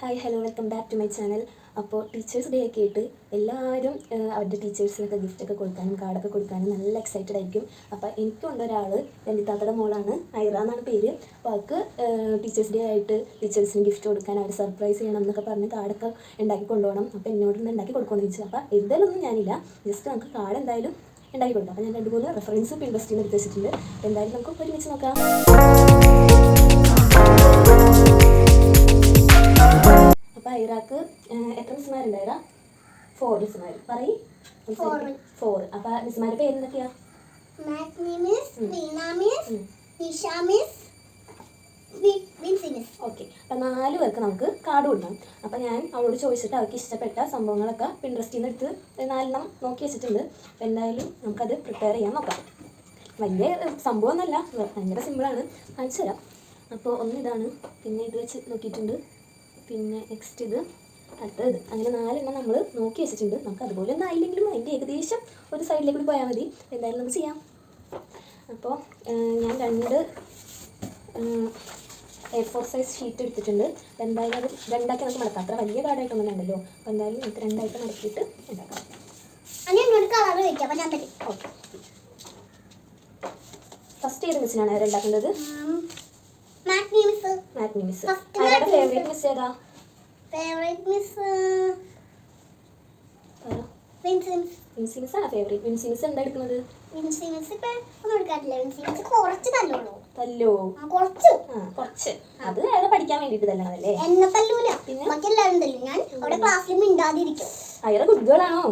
Hi hello welcome back to my channel. അപ്പോൾ teachers day ഒക്കെ ആയിട്ട് എല്ലാവരും അവരുടെ ടീച്ചേഴ്സിനൊക്കെ ഗിഫ്റ്റൊക്കെ കൊടുക്കാനും കാർഡൊക്കെ കൊടുക്കാനും നല്ല എക്സൈറ്റഡ് ആയിരിക്കും. അപ്പോൾ എനിക്കുണ്ട് ഒരാൾ, എൻ്റെ താത്തയുടെ മോളാണ്, ഐറ എന്നാണ് പേര്. അപ്പോൾ അവൾക്ക് ടീച്ചേഴ്സ് ഡേ ആയിട്ട് ടീച്ചേഴ്സിന് ഗിഫ്റ്റ് കൊടുക്കാൻ, അവർ സർപ്രൈസ് ചെയ്യണം എന്നൊക്കെ പറഞ്ഞ് കാർഡൊക്കെ ഉണ്ടാക്കി കൊണ്ടുപോകണം. അപ്പോൾ എന്നോടൊന്ന് ഉണ്ടാക്കി കൊടുക്കുമെന്ന് ചോദിച്ചു. അപ്പോൾ എന്തായാലും ഞാനില്ല, ജസ്റ്റ് നമുക്ക് കാർഡ് എന്തായാലും ഉണ്ടാക്കി കൊടുക്കാം. അപ്പോൾ ഞാൻ 2-3 റെഫറൻസ് പിൻട്രസ്റ്റിൽ നിന്ന് എടുത്ത് വെച്ചിട്ടുണ്ട്. എന്തായാലും നമുക്ക് ഒരുമിച്ച് നോക്കാം. അപ്പോൾ ഐറാക്ക് എത്ര മിസ്സുമാരുണ്ട്? ഐറ 4 മിസ്സുമാർ. പറയും 4. അപ്പോൾ മിസ്സുമാരുടെ പേര് എന്തൊക്കെയാ? ഓക്കെ. അപ്പം 4 പേർക്ക് നമുക്ക് കാർഡ് കൊടുക്കണം. അപ്പം ഞാൻ അവളോട് ചോദിച്ചിട്ട് അവൾക്ക് ഇഷ്ടപ്പെട്ട സംഭവങ്ങളൊക്കെ പിൻട്രസ്റ്റിൽ നിന്ന് എടുത്ത് 4 നോക്കി വെച്ചിട്ടുണ്ട്. അപ്പോൾ എന്തായാലും നമുക്കത് പ്രിപ്പയർ ചെയ്യാൻ നോക്കാം. വലിയ സംഭവമൊന്നുമല്ല, ഭയങ്കര സിമ്പിളാണ്, കാണിച്ചു തരാം. അപ്പോൾ ഒന്നിതാണ്, പിന്നെ ഇത് വെച്ച് നോക്കിയിട്ടുണ്ട്, പിന്നെ നെക്സ്റ്റ് ഇത്, അടുത്തത്. അങ്ങനെ 4 നമ്മൾ നോക്കി വെച്ചിട്ടുണ്ട്. നമുക്ക് അതുപോലെ ഒന്നും ആയില്ലെങ്കിലും അതിൻ്റെ ഏകദേശം ഒരു സൈഡിലേക്ക് കൂടി പോയാൽ മതി. എന്തായാലും നമുക്ക് ചെയ്യാം. അപ്പോൾ ഞാൻ 2 A4 സൈസ് ഷീറ്റ് എടുത്തിട്ടുണ്ട്. എന്തായാലും അത് 2ആക്കി നമുക്ക് മടക്കാം. അത്ര വലിയ കാർഡായിട്ടൊന്നും വേണ്ടല്ലോ. അപ്പോൾ എന്തായാലും നമുക്ക് 2ആയിട്ട് മടക്കിയിട്ട് ഉണ്ടാക്കാം. ഓക്കെ. ഫസ്റ്റ് ഏത് മിസ്സിനാണ് ഉണ്ടാക്കേണ്ടത്? മാത്നി മിസ്. ആരുടെ ഫേവറേറ്റ് മിസ് ഏതാ? വിൻസി മിസ് ആണ് ഫേവറേറ്റ്. വിൻസി മിസ് എന്താ എടുക്കുന്നത്? തല്ലോ? കുറച്ച്. അത് അയാളെ പഠിക്കാൻ വേണ്ടിട്ട് തല്ലണതല്ലേ? അയാളെ ഗുഡ് ഗേൾ ആണോ?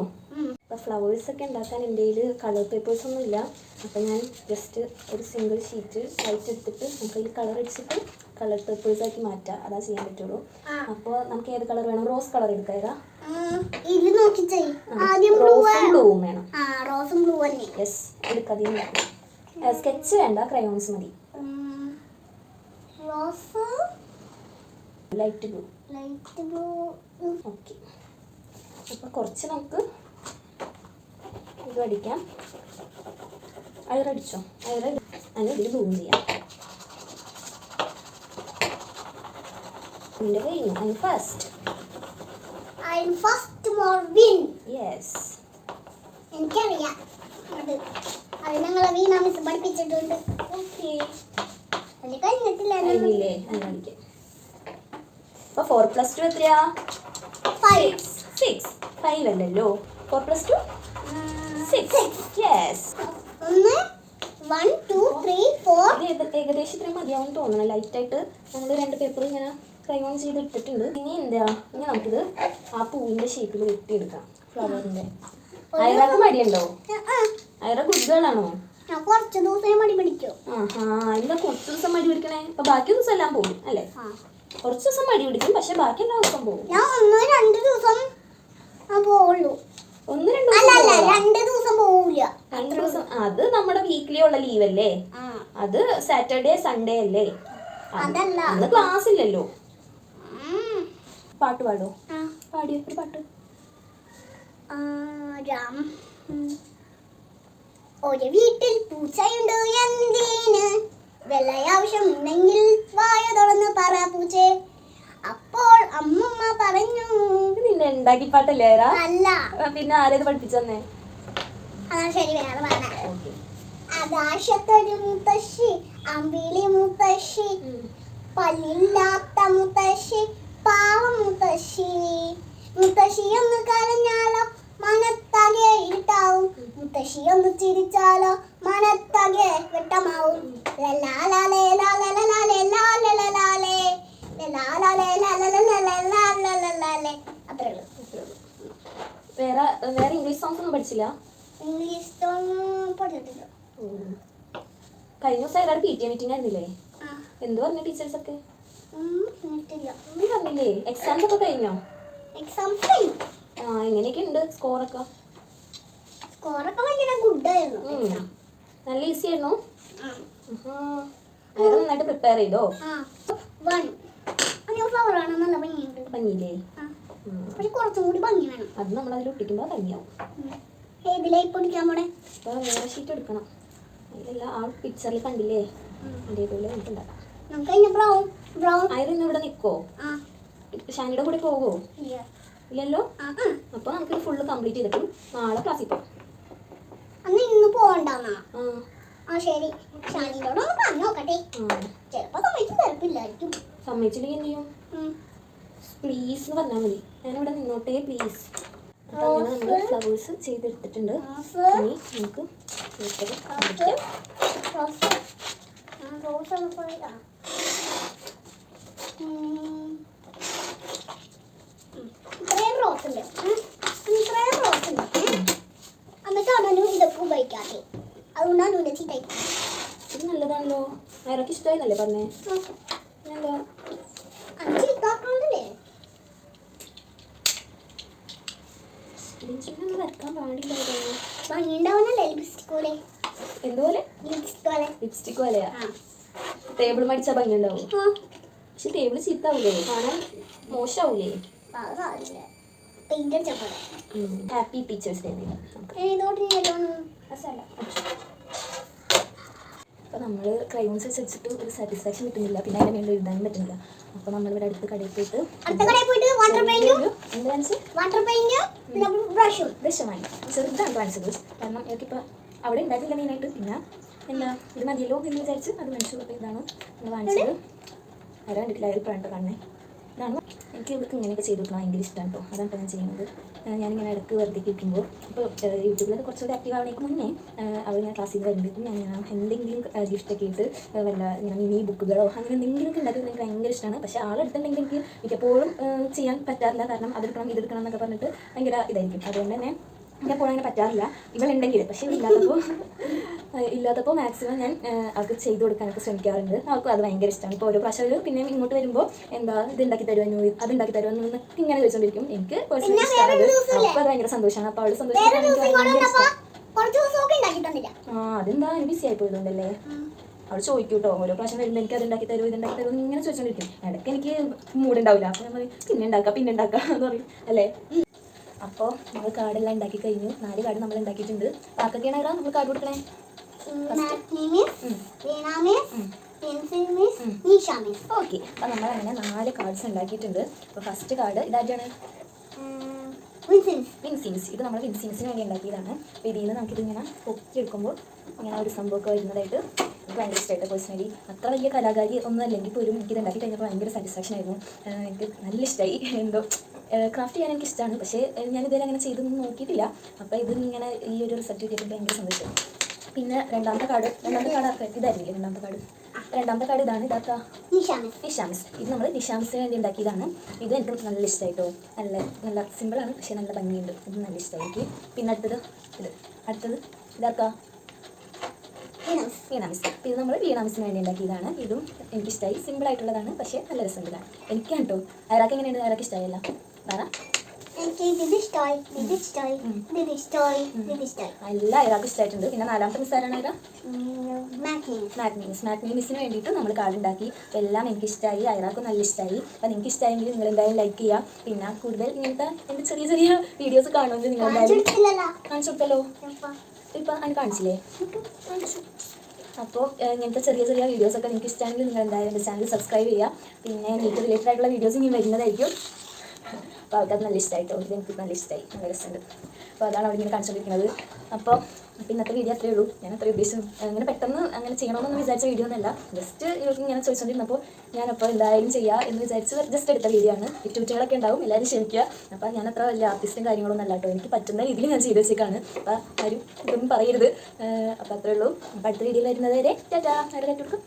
അപ്പോൾ ഫ്ലവേഴ്സ് ഒക്കെ ഉണ്ടാക്കാൻ എൻ്റെ കയ്യിൽ കളർ പേപ്പേഴ്സ് ഒന്നും ഇല്ല. അപ്പോൾ ഞാൻ ജസ്റ്റ് ഒരു സിംഗിൾ ഷീറ്റ് വൈറ്റ് എടുത്തിട്ട് നമുക്ക് അതിൽ കളർ അടിച്ചിട്ട് കളർ പേപ്പേഴ്സ് ആക്കി മാറ്റാം. അതാ ചെയ്യാൻ പറ്റുള്ളൂ. അപ്പോൾ നമുക്ക് ഏത് കളർ വേണം? റോസ് കളർ എടുക്കാം. ബ്ലൂവും വേണം. യെസ്, എടുക്കാതെ. സ്കെച്ച് വേണ്ട, ക്രയോൺസ് മതി. Light blue. ഓക്കെ. അപ്പോൾ കുറച്ച് നമുക്ക് ഇത് അടിക്കാം. ഐറ അടിച്ചോ? ഐറ അതിന് ഇതിൽ ബ്ലൂം ചെയ്യാം. എൻ്റെ കഴിഞ്ഞു. I first. യെസ്, എനിക്കറിയാം. അത് ഞങ്ങളെ വീണ മിസ് പഠിപ്പിച്ചിട്ടുണ്ട്. ഓക്കെ. അത് കഴിഞ്ഞിട്ടില്ലേ? അടിക്കാം. അപ്പോൾ 4 + 2 എത്രയാ? 6. 5 അല്ലല്ലോ. 4 + 2 6. യെസ്. 1 2 3 4. ഇത് ഏകദേശം ഇത്രയും മതിയാവും തോന്നണം. ലൈറ്റായിട്ട് നമ്മൾ 2 പേപ്പർ ഇങ്ങനെ ക്രയോൺ ചെയ്ത് ഇട്ടിട്ടുണ്ട്. ഇനി നമുക്കിത് ആ പൂവിൻ്റെ ഷേപ്പിൽ വെട്ടിയെടുക്കാം, ഫ്ലവറിൻ്റെ. ഐറക്ക് മടിയുണ്ടോ? ഐറ ഗുഡ് ഗേൾ ആണോ? കുറച്ച് ദിവസം മടി പിടിക്കും. എന്താ കുറച്ച് ദിവസം മടി പിടിക്കണേ? അപ്പൊ ബാക്കി ദിവസം എല്ലാം പോകും അല്ലേ? കുറച്ച് ദിവസം മടി പിടിക്കും, പക്ഷെ ബാക്കി എല്ലാ ദിവസം പോകും. ഞാൻ 1-2 ദിവസം പോവുള്ളൂ. 2 ദിവസം പോവില്ല. 2 ദിവസം. അത് നമ്മുടെ വീക്കിലി ഉള്ള ലീവ് അല്ലേ? അത് സാറ്റർഡേ സൺഡേ അല്ലേ? അതല്ല, അന്ന് ക്ലാസ് ഇല്ലല്ലോ. പാട്ട് പാടോ? പാടിയോ ഒരു പാട്ട്. ഒരു വീട്ടിൽ പൂച്ചയുണ്ട്, എന്തിന് വെള്ളയാവശ്യമുണ്ടെങ്കിൽ വായ തുറന്ന് പറ പൂച്ചേ. അപ്പോൾ അമ്മമ്മ പറഞ്ഞു. നിന്നെ ഉണ്ടാക്കി പാട്ടല്ലേ ഐറ? അല്ല. പിന്നെ ആരേത് പഠിപ്പിച്ചെന്നേ? ശരി, വേറെ പറയാം. ആകാശത്തൊരു മുത്തശ്ശി, അമ്പിളി മുത്തശ്ശി, പല്ലില്ലാത്ത മുത്തശ്ശി, പാവം മുത്തശ്ശി. മുത്തശ്ശി ഒന്ന് കരഞ്ഞാലോ മനത്താകെ ഇരുട്ടാവും, മുത്തശ്ശി ഒന്ന് ചിരിച്ചാലോ മനത്താകെ വെട്ടമാവും. വേറെ ഇംഗ്ലീഷ് സോങ്സ് ഒന്നും പഠിച്ചില്ല? ഇംഗ്ലീഷ് സോങ് പഠിച്ചിട്ടില്ല. കഴിഞ്ഞ ദിവസം ഐറയുടെ PTA മീറ്റിംഗ് ആയിരുന്നില്ലേ? എന്ത് പറഞ്ഞു ടീച്ചേഴ്സ് ഒക്കെ? ഒന്നും പറഞ്ഞില്ലേ? എക്സാംസ് ഒക്കെ കഴിഞ്ഞോ? എങ്ങനെയൊക്കെ ഉണ്ട് സ്കോറൊക്കെ? ഭയങ്കര ഗുഡായിരുന്നു. നല്ല ഈസി ആയിരുന്നു. ഐറ നന്നായിട്ട് പ്രിപ്പയർ ചെയ്തോ? ഭംഗിയില്ലേ? കുറച്ചും കൂടി ഭംഗി വേണം. അത് നമ്മൾ അതിൽ ഒട്ടിക്കുമ്പോൾ ഭംഗിയാവും. അപ്പോൾ വേറെ ഷീറ്റ് എടുക്കണം. അതിലെല്ലാം ആ പിക്ചറിൽ കണ്ടില്ലേ? അതേപോലെ നമുക്ക് ഉണ്ടാക്കാം. നമുക്ക് ബ്രൗൺ ഐറ ഇവിടെ നിൽക്കോ? ഷാനിയുടെ കൂടെ പോകുമോ? ഇല്ല. ഇല്ലല്ലോ. അപ്പോൾ നമുക്കിത് ഫുള്ള് കംപ്ലീറ്റ് ചെയ്തിട്ടും നാളെ ക്ലാസ്സിൽ പോകാം. അന്ന് ഇന്ന് പോകണ്ടെന്നാ? ആ ആ ശരി. ഷാനിയോട് ഒന്ന് പറഞ്ഞു നോക്കട്ടെ. ചിലപ്പോൾ സമ്മതിച്ച് തിരക്കില്ലായിരിക്കും. സമ്മതിച്ചില്ലെങ്കിൽ എന്ത് ചെയ്യും? പ്ലീസ് എന്ന് പറഞ്ഞാൽ മതി. ഞാനിവിടെ നിന്നോട്ടെ പ്ലീസ്. അപ്പോൾ അങ്ങനെ നമ്മൾ ഫ്ലവേഴ്സ് ചെയ്തെടുത്തിട്ടുണ്ട്. ഇനി നമുക്ക് ഇത്രയും റോസ് ഉണ്ട്. ഇത്രയും റോസ് ഉണ്ട്. എന്നിട്ടാണ് ഇതൊക്കെ ഉപയോഗിക്കാതെ. അതുകൊണ്ടാണ് ഇവിടെ ചീറ്റായി. ഇത് നല്ലതാണല്ലോ. ആരൊക്കെ ഇഷ്ടമായിന്നല്ലേ പറഞ്ഞേ? എന്താ ചീത്താക്കണ്ടല്ലേ? വരക്കാൻ പാടില്ല. ഭംഗിയുണ്ടാവുന്നല്ലേ ലിപ്സ്റ്റിക് പോലെ? എന്തുപോലെ? ലിപ്സ്റ്റിക് പോലെ. ലിപ്സ്റ്റിക് പോലെയാ? ടേബിൾ മടിച്ചാൽ ഭംഗി ഉണ്ടാവും. പക്ഷെ ടേബിൾ ചീത്താവൂലേ? കാണാൻ മോശമാവൂലേ? പെയിന്റ് അടിച്ച പോലെ. Happy teachers day. അപ്പോൾ നമ്മൾ ക്രയോൺസ് വെച്ചിട്ട് ഒരു സാറ്റിസ്ഫാക്ഷൻ കിട്ടുന്നില്ല. പിന്നെ അതിൻ്റെ മേളിൽ എഴുതാനും പറ്റുന്നില്ല. അപ്പോൾ നമ്മളിവിടെ അടുത്ത് കടയിൽ പോയിട്ട് ബ്രഷുമായി ചെറുതാണ് കാണിച്ചത്. കാരണം എനിക്കിപ്പോൾ അവിടെ ഉണ്ടാക്കില്ല മെയിനായിട്ട്. പിന്നെ എന്താ ഇത് മതിയല്ലോ എന്ന് വിചാരിച്ച് അത് മേടിച്ചു. അപ്പോൾ ഇതാണ് നമ്മൾ വാങ്ങിച്ചത്. ആരാ കണ്ടിട്ടില്ല, ഒരു പ്രാണ്ട് കാണണേ. ഇതാണ് എനിക്ക് ഇവർക്ക് ഇങ്ങനെയൊക്കെ ചെയ്ത് കൊടുക്കണം ഭയങ്കര ഇഷ്ടമാണ് കേട്ടോ. അതാണ് ഞാൻ ചെയ്യുന്നത്. ഞാനിങ്ങനെ ഇടയ്ക്ക് വെറുതെ ഇരിക്കുമ്പോൾ ഇപ്പോൾ യൂട്യൂബിലൊക്കെ കുറച്ചുകൂടി ആക്റ്റീവ് ആവണേക്ക് മുന്നേ അവർ ഞാൻ ക്ലാസ്സിൽ നിന്ന് വരുമ്പോഴേക്കും ഞാൻ എന്തെങ്കിലും ഗിഫ്റ്റൊക്കെ ഇട്ട് വല്ല ഇങ്ങനെ മിനി ബുക്കുകളോ അങ്ങനെ എന്തെങ്കിലുമൊക്കെ ഉണ്ടാക്കി എനിക്ക് ഭയങ്കര ഇഷ്ടമാണ്. പക്ഷേ ആളെടുത്തിട്ടുണ്ടെങ്കിൽ എനിക്ക് മിക്കപ്പോഴും ചെയ്യാൻ പറ്റാറില്ല. കാരണം അതെടുക്കണം ഇതെടുക്കണം എന്നൊക്കെ പറഞ്ഞിട്ട് ഭയങ്കര ഇതായിരിക്കും. അതുകൊണ്ട് തന്നെ എപ്പോഴും അങ്ങനെ പറ്റാറില്ല. ഇവളുണ്ടെങ്കിൽ. പക്ഷേ ഇല്ലാത്തപ്പോൾ മാക്സിമം ഞാൻ അവർക്ക് ചെയ്ത് കൊടുക്കാനൊക്കെ ശ്രമിക്കാറുണ്ട്. അവൾക്കും അത് ഭയങ്കര ഇഷ്ടമാണ്. ഇപ്പോൾ ഓരോ പ്രാവശ്യം പിന്നെ ഇങ്ങോട്ട് വരുമ്പോൾ എന്താ ഇത് ഉണ്ടാക്കി തരുമോ അതുണ്ടാക്കി തരുമോ എന്നൊക്കെ ഇങ്ങനെ ചോദിച്ചുകൊണ്ടിരിക്കും. എനിക്ക് പേഴ്സണലി ഇഷ്ടമാണ്. അപ്പോൾ അത് ഭയങ്കര സന്തോഷമാണ്. അപ്പോൾ അവൾ സന്തോഷിക്കാൻ അതെന്താ എനിക്ക് ബിസി ആയി പോയതുകൊണ്ടല്ലേ. അവൾ ചോദിക്കും കേട്ടോ ഓരോ പ്രാവശ്യം വരുമ്പോൾ എനിക്ക് അത് ഉണ്ടാക്കി തരുമോ ഇതുണ്ടാക്കി തരുമോ എന്ന് ഇങ്ങനെ ചോദിച്ചുകൊണ്ടിരിക്കും. ഇടയ്ക്ക് എനിക്ക് മൂടുണ്ടാവില്ല. അപ്പോൾ ഞാൻ പറയും പിന്നെ ഉണ്ടാക്കാം എന്ന് പറയും അല്ലേ. അപ്പോൾ നമ്മൾ കാർഡെല്ലാം ഉണ്ടാക്കി കഴിഞ്ഞു. 4 കാർഡ് നമ്മൾ ഉണ്ടാക്കിയിട്ടുണ്ട്. ആർക്കൊക്കെയാണ് നമ്മൾ കാർഡ് കൊടുക്കണേ? ഓക്കെ. അപ്പോൾ നമ്മൾ അങ്ങനെ 4 കാർഡ്സ് ഉണ്ടാക്കിയിട്ടുണ്ട്. അപ്പോൾ ഫസ്റ്റ് കാർഡ് ഇതായിട്ടാണ് വിൻസിൻസ്. ഇത് നമ്മൾ വിൻസിൻസിന് വേണ്ടി ഉണ്ടാക്കിയതാണ്. അപ്പോൾ ഇതിൽ നിന്ന് നമുക്കിതിങ്ങനെ പൊക്കിയെടുക്കുമ്പോൾ ഇങ്ങനെ ഒരു സംഭവമൊക്കെ വരുന്നതായിട്ട് എനിക്ക് ഭയങ്കര ഇഷ്ടമായിട്ട്. പേഴ്സണലി അത്ര വലിയ കലാകാരി ഒന്നും അല്ലെങ്കിൽ പോലും എനിക്കിത് ഉണ്ടാക്കി കഴിഞ്ഞപ്പോൾ ഭയങ്കര സാറ്റിസ്ഫാക്ഷൻ ആയിരുന്നു. എനിക്ക് നല്ല ഇഷ്ടമായി. എന്തോ ക്രാഫ്റ്റ് ചെയ്യാൻ എനിക്ക് ഇഷ്ടമാണ്. പക്ഷേ ഞാനിതുവരെ അങ്ങനെ ചെയ്തൊന്നും നോക്കിയിട്ടില്ല. അപ്പോൾ ഇതിങ്ങനെ ഈ ഒരു റിസൾട്ട് കിട്ടിയപ്പോൾ ഭയങ്കര സന്തോഷം. പിന്നെ രണ്ടാമത്തെ കാർഡ് ഇതായിരുന്നില്ലേ രണ്ടാമത്തെ കാർഡ് ഇതാണ്. ഇതാക്കാ നിഷാമിസ്. ഇത് നമ്മൾ നിഷാമിസിന് വേണ്ടി ഉണ്ടാക്കിയതാണ്. ഇത് എനിക്ക് നല്ല ഇഷ്ടമായിട്ടോ. നല്ല സിമ്പിളാണ് പക്ഷേ നല്ല ഭംഗിയുണ്ട്. ഇത് നല്ല ഇഷ്ടമായി എനിക്ക്. പിന്നെ അടുത്തത് ഇതാക്കാ വീണാമിസ്. ഇത് നമ്മൾ വീണാമിസിന് വേണ്ടി ഉണ്ടാക്കിയതാണ്. ഇതും എനിക്കിഷ്ടമായി. സിമ്പിളായിട്ടുള്ളതാണ് പക്ഷേ നല്ല രസമുള്ളതാണ്. എനിക്കാണ് കേട്ടോ. അയാൾക്ക് എങ്ങനെയുണ്ട്? അയാൾക്ക് ഇഷ്ടമായല്ല പറ. എല്ലാ അയാൾക്ക് ഇഷ്ടമായിട്ടുണ്ട്. പിന്നെ 4ാമത്തെ മിസ് ആരാണ്? മാഗ്നി മിസ്സിന് വേണ്ടിയിട്ട് നമ്മൾ കാർഡ് ഉണ്ടാക്കി. എല്ലാം എനിക്ക് ഇഷ്ടമായി. അയാൾക്കും നല്ല ഇഷ്ടമായി. അപ്പോൾ നിങ്ങൾക്ക് ഇഷ്ടമായെങ്കിൽ നിങ്ങൾ എന്തായാലും ലൈക്ക് ചെയ്യുക. പിന്നെ കൂടുതൽ ഇങ്ങനത്തെ എൻ്റെ ചെറിയ ചെറിയ വീഡിയോസ് കാണുമെങ്കിൽ നിങ്ങൾ എന്തായാലും കാണിച്ചു കൊടുത്തല്ലോ. ഇപ്പം അതിന് കാണിച്ചില്ലേ? അപ്പോൾ ഇങ്ങനത്തെ ചെറിയ ചെറിയ വീഡിയോസൊക്കെ നിങ്ങൾക്ക് ഇഷ്ടമാണെങ്കിൽ നിങ്ങൾ എന്തായാലും എൻ്റെ ചാനൽ സബ്സ്ക്രൈബ് ചെയ്യുക. പിന്നെ എനിക്ക് റിലേറ്റഡ് ആയിട്ടുള്ള വീഡിയോസ് ഇനി വരുന്നതായിരിക്കും. അപ്പോൾ അവർക്കത് നല്ല ഇഷ്ടമായിട്ടോ. ഇത് എനിക്ക് നല്ല ഇഷ്ടമായി. നല്ല രസമുണ്ട്. അപ്പോൾ അതാണ് അവിടെ ഇങ്ങനെ കാണിച്ചുകൊണ്ടിരിക്കുന്നത്. അപ്പോൾ ഇന്നത്തെ വീഡിയോ അത്രയേ ഉള്ളൂ. ഞാൻ അത്രയും ഉദ്ദേശിച്ചു അങ്ങനെ പെട്ടെന്ന് അങ്ങനെ ചെയ്യണമെന്നൊന്നും വിചാരിച്ച വീഡിയോ ഒന്നുമല്ല. ജസ്റ്റ് ഇവർക്ക് ഇങ്ങനെ ചോദിച്ചുകൊണ്ടിരുന്നപ്പോൾ ഞാനപ്പോൾ എന്തായാലും ചെയ്യുക എന്ന് വിചാരിച്ച് ജസ്റ്റ് എടുത്ത വീഡിയോ ആണ്. വിറ്റുകുറ്റികളൊക്കെ ഉണ്ടാവും, എല്ലാവരും ക്ഷമിക്കുക. അപ്പോൾ ഞാൻ അത്ര വലിയ ആർട്ടിസ്റ്റും കാര്യങ്ങളൊന്നും അല്ല കേട്ടോ. എനിക്ക് പറ്റുന്ന രീതിയിൽ ഞാൻ ചെയ്ത് വെച്ചേക്കാണ്. അപ്പോൾ ആരും ഇതൊന്നും പറയരുത്. അപ്പോൾ അത്രയേ ഉള്ളൂ. അപ്പോൾ അടുത്ത വീഡിയോയിൽ വരുന്നത് വരെ ടാറ്റാ. ആരുടെ കൊടുക്കും.